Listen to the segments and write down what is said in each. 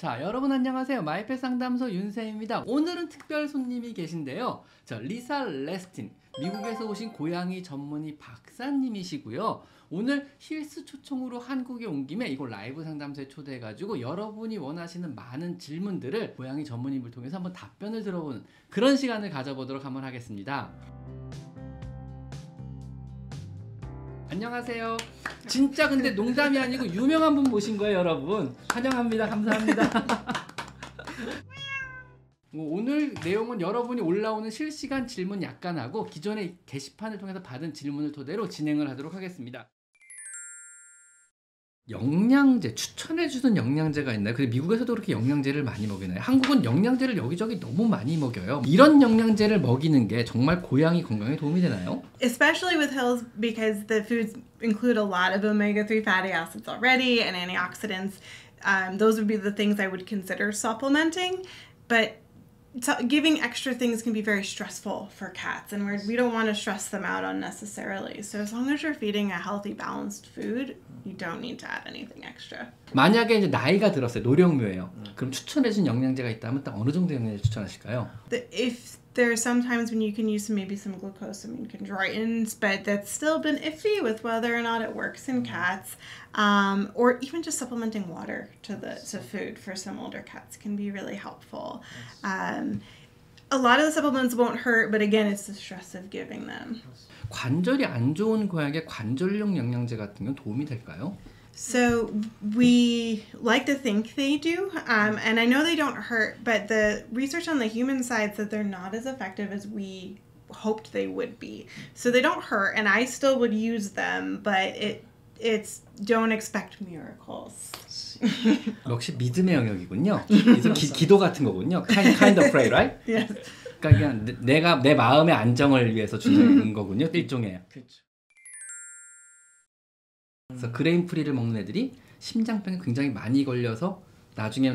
자, 여러분 안녕하세요. 마이펫 상담소 윤쌤입니다. 오늘은 특별 손님이 계신데요. 리사 레스틴, 미국에서 오신 고양이 전문의 박사님이시고요. 오늘 힐스 초청으로 한국에 온 김에 이걸 라이브 상담소에 초대해가지고 여러분이 원하시는 많은 질문들을 고양이 전문의를 통해서 한번 답변을 들어보는 그런 시간을 가져보도록 한번 하겠습니다. 안녕하세요. 진짜 근데 농담이 아니고 유명한 분 모신 거예요, 여러분. 환영합니다. 감사합니다. 오늘 내용은 여러분이 올라오는 실시간 질문 약간하고 기존의 게시판을 통해서 받은 질문을 토대로 진행을 하도록 하겠습니다. 영양제, 추천해주는 영양제가 있나요? 근데 미국에서도 그렇게 영양제를 많이 먹이나요? 한국은 영양제를 여기저기 너무 많이 먹여요. 이런 영양제를 먹이는 게 정말 고양이 건강에 도움이 되나요? Especially with hills because the foods include a lot of omega-3 fatty acids already and antioxidants. Those would be the things I would consider supplementing, but giving extra things can be very stressful for cats, and we don't want to stress them out unnecessarily. So as long as you're feeding a healthy, balanced food, you don't need to add anything extra. 만약에 이제 나이가 들었어요, 노령묘예요. 그럼 추천해준 영양제가 있다면 딱 어느 정도 영양제 추천하실까요? If there are some times when you can use maybe some glucosamine chondroitins, but that's still been iffy with whether or not it works in cats. Or even just supplementing water to food for some older cats can be really helpful. A lot of the supplements won't hurt, but again, it's the stress of giving them. 관절이 안 좋은 고양이에 관절용 영양제 같은 건 도움이 될까요? So we like to think they do, and I know they don't hurt, but the research on the human side said they're not as effective as we hoped they would be. So they don't hurt, and I still would use them, but it's don't expect miracles. 역시 믿음의 영역이군요. 그래서 기도 같은 거군요. Kind of pray, right? Yes. 그러니까 그냥 내 마음의 안정을 위해서 주는 거군요. 일종의. 그렇죠. 그래서 그레인프리를 먹는 애들이 심장병에 굉장히 많이 걸려서 나중에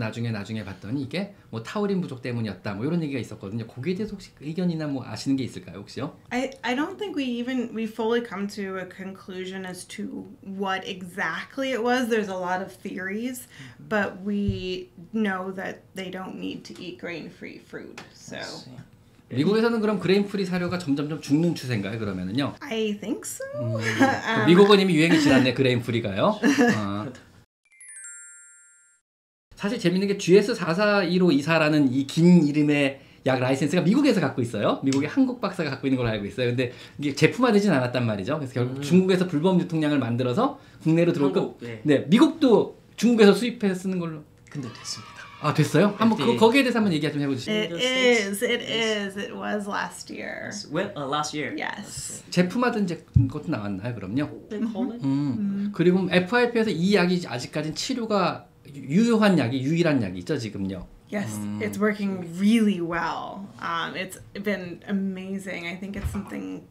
봤더니 이게 뭐 타우린 부족 때문이었다 뭐 이런 얘기가 있었거든요. 거기에 대해서 혹시 의견이나 뭐 아시는 게 있을까요, 혹시요? I don't think we fully come to a conclusion as to what exactly it was. There's a lot of theories, but we know that they don't need to eat grain-free food. So 미국에서는 그럼 그레인프리 사료가 점점 죽는 추세인가요, 그러면은요? I think so. 미국은 이미 유행이 지났네, 그레인프리가요. 사실 재밌는 게 GS441524라는 이 긴 이름의 약 라이센스가 미국에서 갖고 있어요. 미국의 한국 박사가 갖고 있는 걸로 알고 있어요. 근데 이게 제품화되진 않았단 말이죠. 그래서 결국 중국에서 불법 유통량을 만들어서 국내로 들어오고, 네, 미국도 중국에서 수입해서 쓰는 걸로. 근데 됐습니다. 아, 됐어요? 한번 거기에 대해서 한번 얘기 좀 해보시죠. It was last year. When last year. Yes. 제품화된 것도 나왔나요, 그럼요? Poland? 그리고 FIP에서 이 약이 아직까지는 치료가 유효한 약이 유일한 약이 있죠, 지금요. Yes, it's working really well. It's been amazing. I think it's something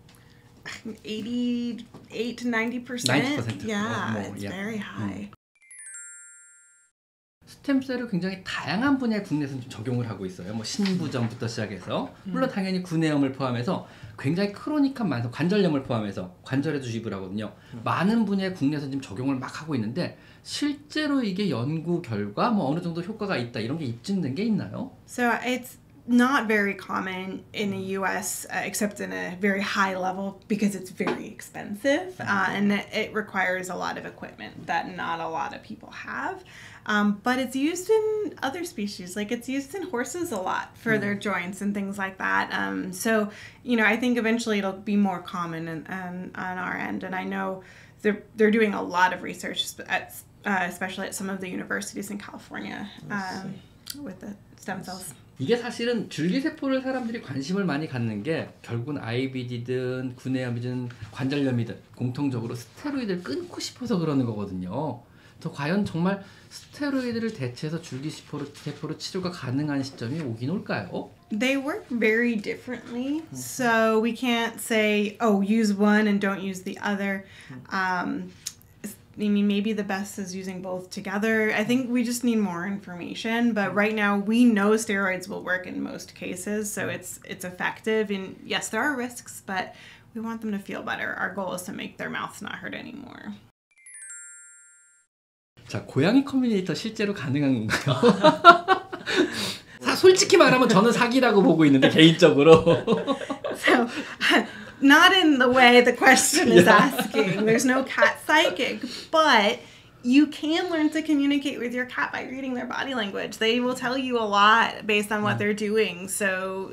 88 to 90%. 90%. Yeah, it's very high. 스템셀을 굉장히 다양한 분야의 국내에서 좀 적용을 하고 있어요. 뭐 신부전부터 시작해서 물론 당연히 구내염을 포함해서 굉장히 크로닉한 만성 관절염을 포함해서 관절에도 주입을 하거든요. 많은 분야의 국내에서 지금 적용을 막 하고 있는데 실제로 이게 연구 결과 뭐 어느 정도 효과가 있다 이런 게 입증된 게 있나요? So it's not very common in the U.S. Except in a very high level because it's very expensive and it requires a lot of equipment that not a lot of people have. But it's used in other species, like it's used in horses a lot for their joints and things like that. So, I think eventually it'll be more common on our end. And I know they're doing a lot of research, especially at some of the universities in California with the stem cells. 이게 사실은 줄기세포를 사람들이 관심을 많이 갖는 게 결국은 IBD든 구내염이든 관절염이든 공통적으로 스테로이드를 끊고 싶어서 그러는 거거든요. 또 과연 정말 스테로이드를 대체해서 줄기세포로 치료가 가능한 시점이 오긴 올까요? They work very differently, so we can't say, oh, use one and don't use the other. I mean, maybe the best is using both together. I think we just need more information, but right now we know steroids will work in most cases, so it's effective. And yes, there are risks, but we want them to feel better. Our goal is to make their mouths not hurt anymore. 자, 고양이 커뮤니케이터 실제로 가능한 건가요? 솔직히 말하면 저는 사기라고 보고 있는데 개인적으로. So, not in the way the question is asking. There's no cat psychic, but you can learn to communicate with your cat by reading their body language. They will tell you a lot based on what they're doing. So,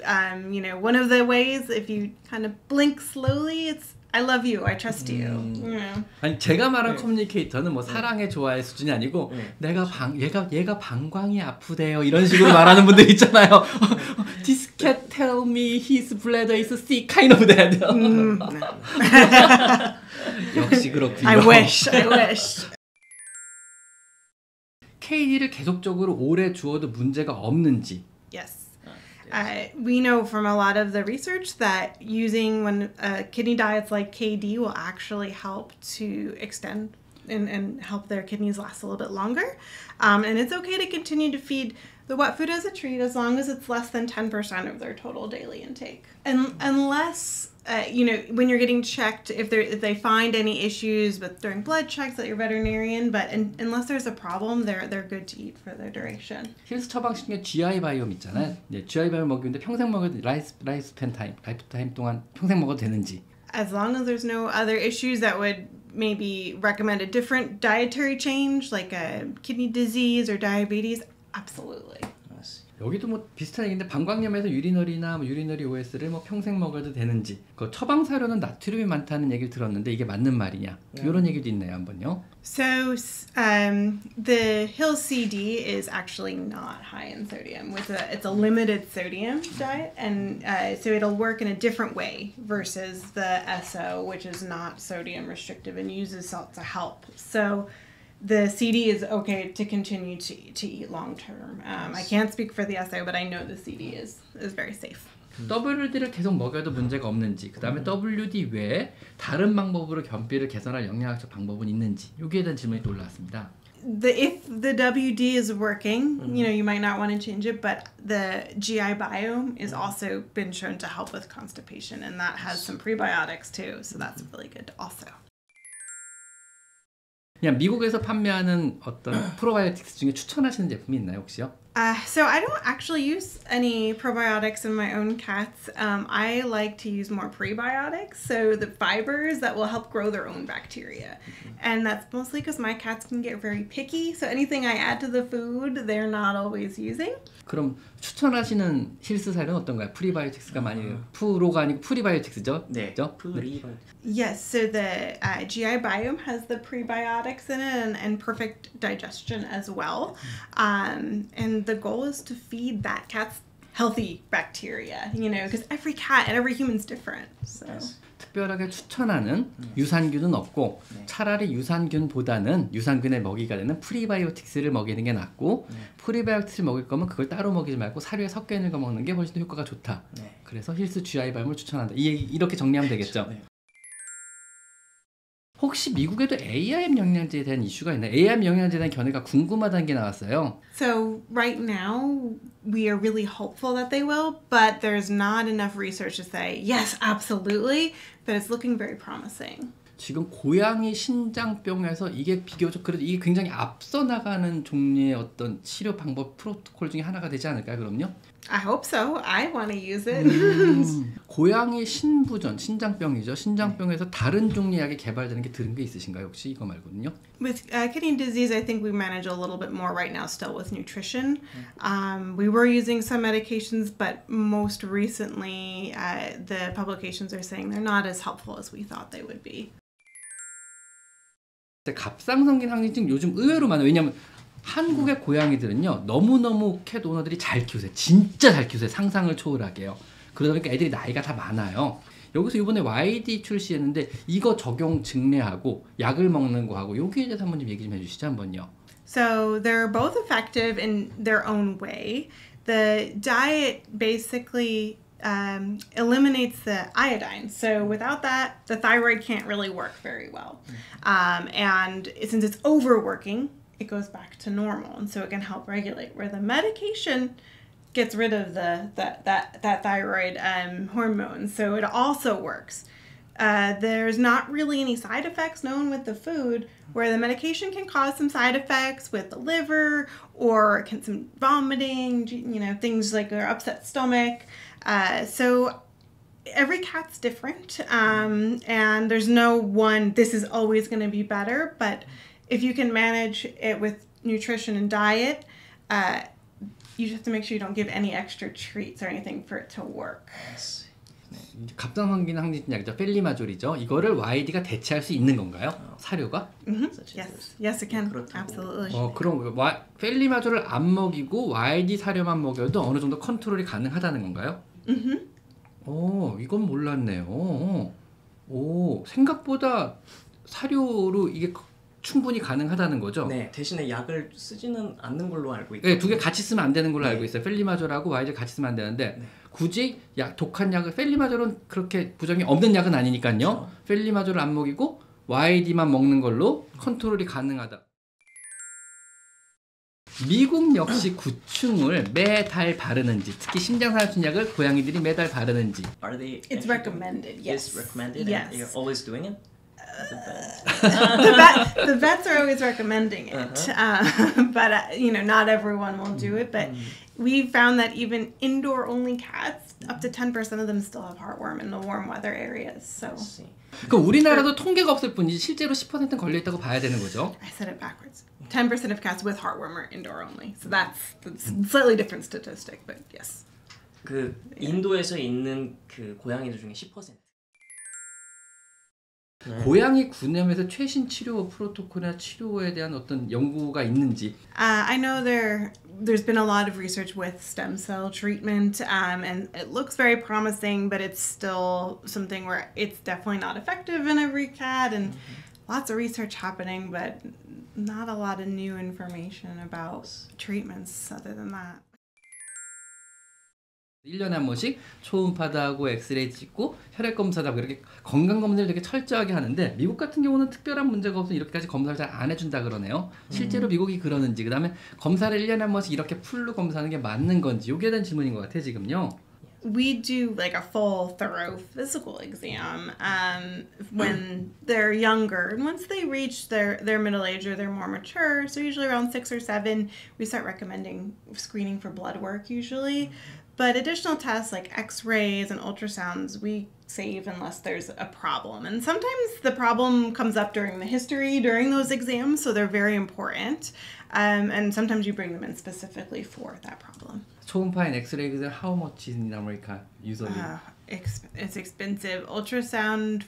you know, one of the ways, if you kind of blink slowly, it's I love you, I trust you. You know. 아니 제가 말한 커뮤니케이터는 뭐 사랑의 좋아의 수준이 아니고 얘가 방광이 아프대요 이런 식으로 말하는 분들 있잖아요. This cat tell me his bladder is sick kind of that. 역시 그렇군요. I wish. KD를 계속적으로 오래 주어도 문제가 없는지. Yes. We know from a lot of the research that using kidney diets like KD will actually help to extend and help their kidneys last a little bit longer. And it's okay to continue to feed the wet food as a treat as long as it's less than 10% of their total daily intake. And unless, you know, when you're getting checked, if they find any issues during blood checks at your veterinarian, but unless there's a problem, they're good to eat for the duration. 힐스 처방식 중에 GI 바이옴 있잖아요. 네, GI 바이옴 먹이는데 평생 먹어도 라이프타임 동안 평생 먹어도 되는지. As long as there's no other issues that would maybe recommend a different dietary change, like a kidney disease or diabetes, absolutely. 여기도 뭐 비슷한 얘기인데 방광염에서 유리너리나 유리너리 OS를 뭐 평생 먹어도 되는지 그 처방 사료는 나트륨이 많다는 얘기를 들었는데 이게 맞는 말이냐 이런 얘기도 있네요 한번요. So the Hill CD is actually not high in sodium. It's a limited sodium diet, and so it'll work in a different way versus the SO, which is not sodium restrictive and uses salt to help. So the CD is okay to continue to eat long term. I can't speak for the SO, but I know the CD is very safe. WD를 계속 먹여도 문제가 없는지, 그 다음에 WD 외에 다른 방법으로 변비를 개선할 영양학적 방법은 있는지 여기에 대한 질문이 또 올라왔습니다. If the WD is working, you know, you might not want to change it, but the GI Biome is also been shown to help with constipation, and that has some prebiotics too, so that's really good also. 그냥 미국에서 판매하는 어떤 프로바이오틱스 중에 추천하시는 제품이 있나요 혹시요? So I don't actually use any probiotics in my own cats. I like to use more prebiotics, so the fibers that will help grow their own bacteria. And that's mostly because my cats can get very picky, so anything I add to the food, they're not always using. 그럼 추천하시는 힐스 사료는 어떤가요? 프리바이오틱스가 많이 프로가 아니고 프리바이오틱스죠? 네. 그죠? Yes, so the GI Biome has the prebiotics in it and perfect digestion as well. And the goal is to feed that cat's healthy bacteria, you know, because every cat and every human's different. So. 특별하게 추천하는 유산균은 없고 차라리 유산균보다는 유산균의 먹이가 되는 프리바이오틱스를 먹이는 게 낫고 프리바이오틱스를 먹일 거면 그걸 따로 먹이지 말고 사료에 섞여 있는 거 먹는 게 훨씬 더 효과가 좋다. 그래서 힐스 GI 바이옴을 추천한다. 이렇게 정리하면 되겠죠? 혹시 미국에도 AIM 영양제에 대한 이슈가 있나요? AIM 영양제에 대한 견해가 궁금하다는 게 나왔어요. So right now we are really hopeful that they will, but there's not enough research to say yes, absolutely, but it's looking very promising. 지금 고양이 신장병에서 이게 비교적 그래도 이게 굉장히 앞서 나가는 종류의 어떤 치료 방법 프로토콜 중에 하나가 되지 않을까요? 그럼요? I hope so. I want to use it. 고양이 신부전, 신장병이죠. 신장병에서 다른 종류의 약이 개발되는 게 들은 게 있으신가요? 혹시 이거 말고는요? With kidney disease, I think we manage a little bit more right now still with nutrition. We were using some medications, but most recently the publications are saying they're not as helpful as we thought they would be. 갑상선균 항진증 요즘 의외로 많아요. 왜냐면 한국의 고양이들은요 너무너무 캣 오너들이 잘 키우세요. 진짜 잘 키우세요. 상상을 초월하게요. 그러다 보니까 애들이 나이가 다 많아요. 여기서 이번에 YD 출시했는데 이거 적용 증례하고 약을 먹는 거하고 여기에 대해서 한번 좀 얘기 좀 해주시죠 한번요. So they're both effective in their own way. The diet basically eliminates the iodine. So without that, the thyroid can't really work very well. And since it's overworking, it goes back to normal, and so it can help regulate. Where the medication gets rid of that thyroid hormone, so it also works. There's not really any side effects known with the food, where the medication can cause some side effects with the liver or some vomiting, things like their upset stomach. So every cat's different, and there's no one, this is always going to be better, but if you can manage it with nutrition and diet, you just have to make sure you don't give any extra treats or anything for it to work. 갑상선기능 항진진 약이죠. 펠리마졸이죠. 이거를 YD가 대체할 수 있는 건가요? 사료가? Yes, it can. Absolutely. 그럼 펠리마졸을 안 먹이고 YD 사료만 먹여도 어느 정도 컨트롤이 가능하다는 건가요? 이건 몰랐네요. 생각보다 사료로 이게 충분히 가능하다는 거죠? 네, 대신에 약을 쓰지는 않는 걸로 알고 있고. 네, 두 개 같이 쓰면 안 되는 걸로 알고 있어요. 펠리마졸하고 YD 같이 쓰면 안 되는데 굳이 독한 약을 펠리마졸은 그렇게 부정이 없는 약은 아니니까요. 그렇죠. 펠리마졸을 안 먹이고 YD만 먹는 걸로 컨트롤이 가능하다. 미국 역시 구충을 매달 바르는지, 특히 심장산화증 약을 고양이들이 매달 바르는지. It's recommended. Yes. It's recommended. Yes. And you're always doing it. The vets are always recommending it, but not everyone will do it. But we found that even indoor-only cats, up to 10% of them still have heartworm in the warm weather areas. So. 그럼 우리나라도 통계가 없을 뿐이지 실제로 10%는 걸려 있다고 봐야 되는 거죠? I said it backwards. 10% of cats with heartworm are indoor only. So that's a slightly different statistic, but yes. 그 인도에서 있는 그 고양이들 중에 10%. 고양이 구냄에서 최신 치료 프로토콜이나 치료에 대한 어떤 연구가 있는지. I know there's been a lot of research with stem cell treatment, and it looks very promising, but it's still something where it's definitely not effective in every cat, and lots of research happening, but not a lot of new information about treatments other than that. 1년에 한 번씩 초음파도 하고 엑스레이 찍고 혈액 검사도 하고 이렇게 건강 검진을 되게 철저하게 하는데 미국 같은 경우는 특별한 문제가 없어서 이렇게까지 검사를 잘 안 해준다 그러네요. 실제로 미국이 그러는지, 그 다음에 검사를 1년에 한 번씩 이렇게 풀로 검사하는 게 맞는 건지, 이게 대한 질문인 것 같아요 지금요. We do like a full, thorough physical exam when they're younger. And once they reach their middle age or they're more mature, so usually around 6 or 7, we start recommending screening for blood work usually. But additional tests like x-rays and ultrasounds, we save unless there's a problem. And sometimes the problem comes up during the history, during those exams, so they're very important. And sometimes you bring them in specifically for that problem. 초음파 and 엑스레이, how much in America usually? It's expensive. Full ultrasound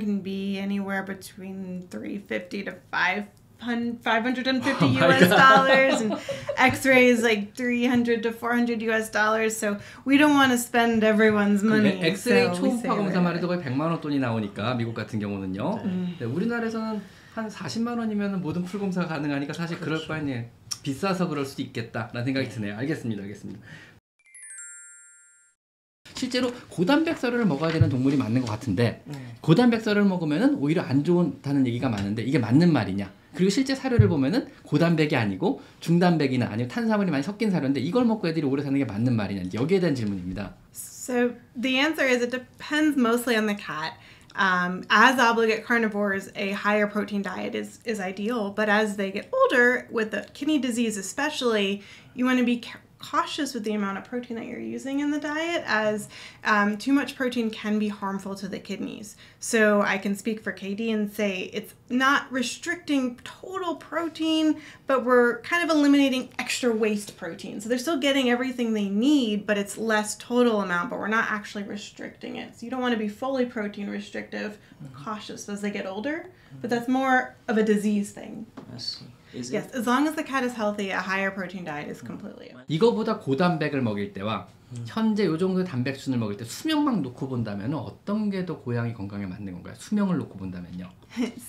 can be anywhere between $350 to $550 US dollars, and x-rays like $300 to $400 US. So we don't want to spend everyone's money. 엑스레이 초음파 검사만 해도 거의 100만 원 돈이 나오니까 미국 같은 경우는요. 네, 우리나라에서는 한 40만 원이면 모든 풀 검사가 가능하니까 사실 그럴 바에는 비싸서 그럴 수도 있겠다라는 생각이 드네요. 알겠습니다. 실제로 고단백살을 먹어야 되는 동물이 맞는 것 같은데 고단백살을 먹으면 오히려 안 좋다는 얘기가 많은데 이게 맞는 말이냐? 그리고 실제 사료를 보면은 고단백이 아니고 중단백이나 아니면 탄수화물이 많이 섞인 사료인데 이걸 먹고 애들이 오래 사는 게 맞는 말이냐? 여기에 대한 질문입니다. So the answer is it depends mostly on the cat. As obligate carnivores, a higher protein diet is ideal, but as they get older, with the kidney disease especially, you want to be cautious with the amount of protein that you're using in the diet, as too much protein can be harmful to the kidneys. So I can speak for KD and say it's not restricting total protein, but we're kind of eliminating extra waste protein. So they're still getting everything they need, but it's less total amount, but we're not actually restricting it. So you don't want to be fully protein restrictive, cautious as they get older, but that's more of a disease thing. I see. Yes, as long as the cat is healthy, a higher protein diet is completely. 이거보다 고단백을 먹일 때와 현재 요 정도 단백순을 먹일 때 수명만 놓고 본다면 어떤 게 더 고양이 건강에 맞는 건가요? 수명을 놓고 본다면요.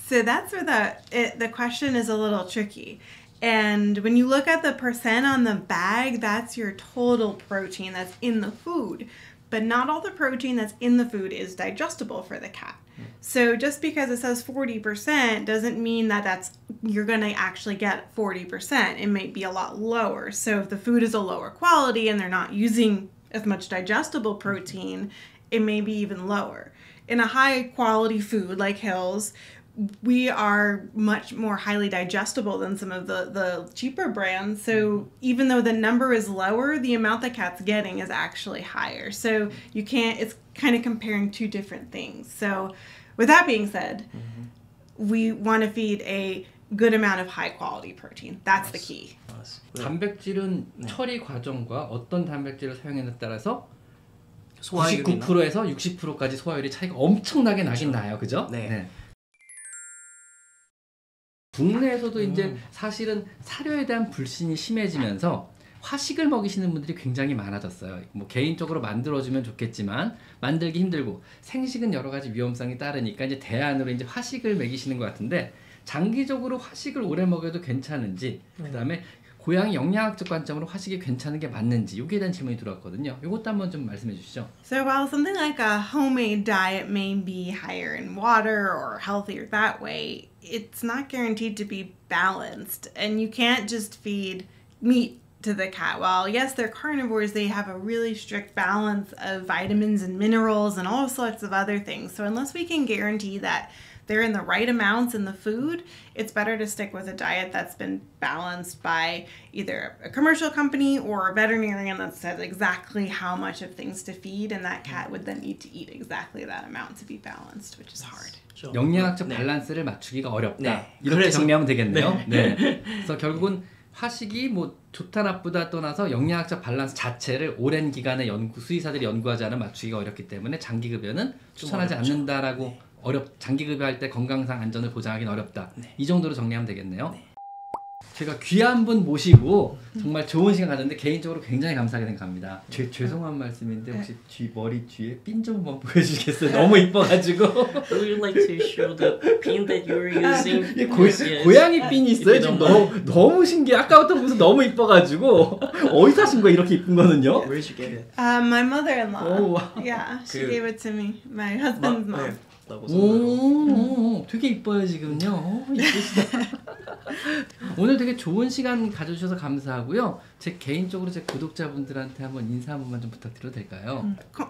So that's where the question is a little tricky. And when you look at the percent on the bag, that's your total protein that's in the food. But not all the protein that's in the food is digestible for the cat. So just because it says 40% doesn't mean that you're going to actually get 40%. It may be a lot lower. So if the food is a lower quality and they're not using as much digestible protein, it may be even lower. in a high quality food like Hills, we are much more highly digestible than some of the cheaper brands. So even though the number is lower, the amount the cat's getting is actually higher. So you can't, it's kind of comparing two different things. So with that being said, we want to feed a good amount of high quality protein. That's the key. 단백질은 처리 과정과 어떤 단백질을 소화하느냐에 따라서 소화율이나 99%에서 60%까지 소화율이 차이가 엄청나게 나긴 나요. 그죠? 네. 국내에서도 이제 사실은 사료에 대한 불신이 심해지면서 화식을 먹이시는 분들이 굉장히 많아졌어요. 뭐 개인적으로 만들어주면 좋겠지만 만들기 힘들고 생식은 여러 가지 위험성이 따르니까 이제 대안으로 이제 화식을 먹이시는 것 같은데 장기적으로 화식을 오래 먹여도 괜찮은지 그다음에 고양이 영양학적 관점으로 화식이 괜찮은 게 맞는지 여기에 대한 질문이 들어왔거든요. 이것도 한번 좀 말씀해 주시죠. So while something like a homemade diet may be higher in water or healthier that way, it's not guaranteed to be balanced. And you can't just feed meat to the cat. While yes, they're carnivores, they have a really strict balance of vitamins and minerals and all sorts of other things. So unless we can guarantee that they're in the right amounts in the food, it's better to stick with a diet that's been balanced by either a commercial company or a veterinarian that says exactly how much of things to feed, and that cat would then need to eat exactly that amount to be balanced, which is hard. 영양학적 밸런스를 맞추기가 어렵다. 네. 이렇게 그래서- 정리하면 되겠네요. 네. 그래서 결국은 화식이 뭐 좋다 나쁘다 떠나서 영양학적 밸런스 자체를 오랜 기간의 수의사들이 연구하지 않으면 맞추기가 어렵기 때문에 장기급여는 추천하지 어렵죠. 않는다라고 장기급여할 때 건강상 안전을 보장하기는 어렵다. 이 정도로 정리하면 되겠네요. 제가 귀한 분 모시고 정말 좋은 시간 가졌는데 개인적으로 굉장히 감사하게 생각합니다. 죄송한 말씀인데 혹시 머리 뒤에 핀 좀 한번 보여주시겠어요? 너무 이뻐가지고. Would you like to show the pin that you were using? 이 고양이 핀이 있어요. 지금 너무 신기해. 아까부터 무슨 너무 이뻐가지고 어디서 하신 거예요? 이렇게 이쁜 거는요? Where did you get it? My mother-in-law. Oh, wow. Yeah, she 그- gave it to me. My husband's mom. 네. 라고 손으로. 오, 되게 이뻐요 지금요. 이쁘시다. 오늘 되게 좋은 시간 가져주셔서 감사하고요. 제 개인적으로 제 구독자분들한테 한번 인사 한 번만 좀 부탁드려도 될까요?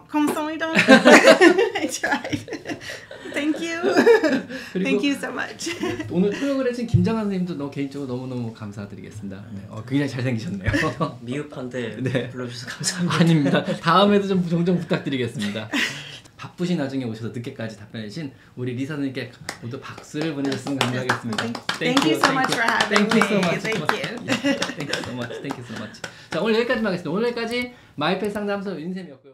감사합니다. I tried. Thank you. 그리고 Thank you so much. 오늘 토역을 해준 김장한 선생님도 너무 개인적으로 너무너무 감사드리겠습니다. 네, 굉장히 잘생기셨네요. 미흡한데 네. 불러주셔서 감사합니다. 아닙니다. 다음에도 좀 종종 부탁드리겠습니다. 바쁘신 와중에 오셔서 늦게까지 답변해주신 우리 리사 선생님께 모두 박수를 보내줬으면 감사하겠습니다. Thank you so much for having Thank you so me. much. Thank you. Thank you so much. Thank you so much. 자, 오늘 여기까지만 하겠습니다. 오늘 여기까지 마이펫 상담소 윤쌤이었고요.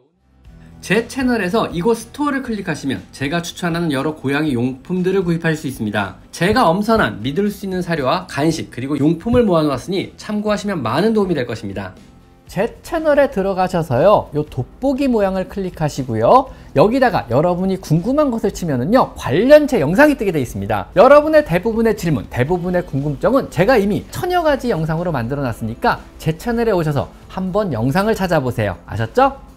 제 채널에서 이곳 스토어를 클릭하시면 제가 추천하는 여러 고양이 용품들을 구입할 수 있습니다. 제가 엄선한 믿을 수 있는 사료와 간식 그리고 용품을 모아놓았으니 참고하시면 많은 도움이 될 것입니다. 제 채널에 들어가셔서요, 요 돋보기 모양을 클릭하시고요, 여기다가 여러분이 궁금한 것을 치면은요, 관련체 영상이 뜨게 되어 있습니다. 여러분의 대부분의 질문, 대부분의 궁금증은 제가 이미 1000여 가지 영상으로 만들어 놨으니까 제 채널에 오셔서 한번 영상을 찾아보세요. 아셨죠?